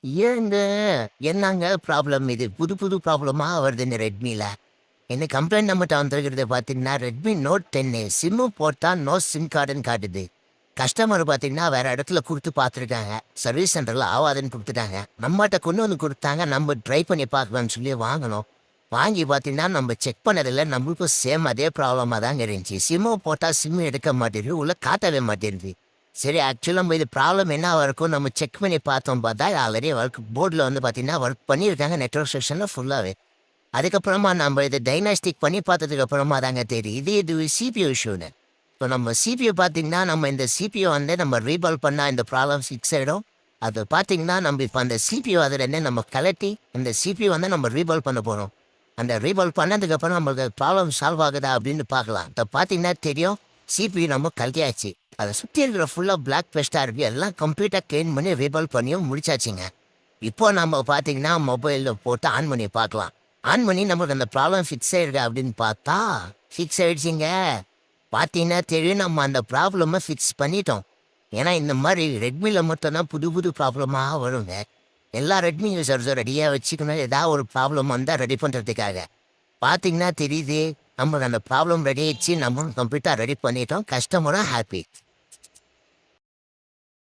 ஏங்க என்னங்க ப்ராப்ளம் இது? புது புது ப்ராப்ளமா வருது இந்த ரெட்மில. என்ன கம்ப்ளைண்ட் நம்மட்ட வந்திருக்கிறத பார்த்தீங்கன்னா, ரெட்மி நோட் 10 சிம்மு போட்டா நோ சிம் கார்டுன்னு காட்டுது. கஸ்டமர் பார்த்தீங்கன்னா, வேற இடத்துல குடுத்து பார்த்துருக்காங்க. சர்வீஸ் சென்டர்ல ஆவாதுன்னு குடுத்துட்டாங்க. நம்மட்ட கொண்டு வந்து குடுத்தாங்க. நம்ம ட்ரை பண்ணி பார்க்கலாம்னு சொல்லி வாங்குனோம். வாங்கி பார்த்தீங்கன்னா, நம்ம செக் பண்ணதில நம்மளுக்கும் சேம் அதே ப்ராப்ளமா தாங்க இருந்துச்சு. சிம்மு போட்டா சிம் எடுக்க மாட்டேங்குது. உள்ள காட்டவே மாட்டேன்து. சரி ஆக்சுவலா நம்ம இது ப்ராப்ளம் என்னவா இருக்கும் நம்ம செக் பண்ணி பார்த்தோம் பார்த்தா, ஆல்ரெடி ஒர்க் போர்ட்ல வந்து பார்த்தீங்கன்னா, ஒர்க் பண்ணியிருக்காங்க நெட்வொர்க் செக்ஷன்ல ஃபுல்லாவே. அதுக்கப்புறமா நம்ம இத டயக்னாஸ்டிக் பண்ணி பார்த்ததுக்கு அப்புறமா தாங்க தெரியுது இது சிபியூ இஷ்யூன்னு. இப்போ நம்ம சிபியூ பார்த்தீங்கன்னா, நம்ம இந்த சிபியூ வந்து நம்ம ரீபால் பண்ணா இந்த ப்ராப்ளம் ஃபிக்ஸ் ஆயிடும். அது பார்த்தீங்கன்னா, நம்ம இப்ப அந்த சிபியூ அதுலேருந்து நம்ம கழட்டி, அந்த சிபியூ வந்து நம்ம ரீபால் பண்ண போறோம். அந்த ரீபால் பண்ணதுக்கு அப்புறம் நம்மளுக்கு ப்ராப்ளம் சால்வ் ஆகுதா அப்படின்னு பார்க்கலாம். இப்ப பார்த்தீங்கன்னா தெரியும், சிபியூ நம்ம கழட்டியாச்சு. அத சுத்தி இருக்கிற ஃபுல்லா பிளாக் பெஸ்ட்டா இருக்கு. எல்லாம் கம்ப்ளீட்டா கிளீன் பண்ணி ரீபால் பண்ணியும் முடிச்சாச்சுங்க. இப்போ நம்ம பார்த்தீங்கன்னா, மொபைல்ல போட்டு ஆன் பண்ணி பார்க்கலாம். ஆன் பண்ணி நமக்கு அந்த ப்ராப்ளம் ஃபிக்ஸ் ஆயிடுதா அப்படின்னு பார்த்தா, ஃபிக்ஸ் ஆயிடுச்சுங்க. பார்த்தீங்கன்னா தெரியும் நம்ம அந்த ப்ராப்ளம ஃபிக்ஸ் பண்ணிட்டோம். ஏன்னா இந்த மாரி ரெட்மில மட்டும் தான் புது புது ப்ராப்ளமா வருங்க. எல்லா ரெட்மி யூசர்ஸும் ரெடியா வச்சுக்கணும். ஏதாவது ஒரு ப்ராப்ளம் வந்தா ரெடி பண்றதுக்காக. பார்த்தீங்கன்னா தெரியுது, நமக்கு அந்த ப்ராப்ளம் ரெடி ஆயிடுச்சு. நம்மளும் கம்ப்ளீட்டா ரெடி பண்ணிட்டோம். கஸ்டமரும் ஹாப்பி.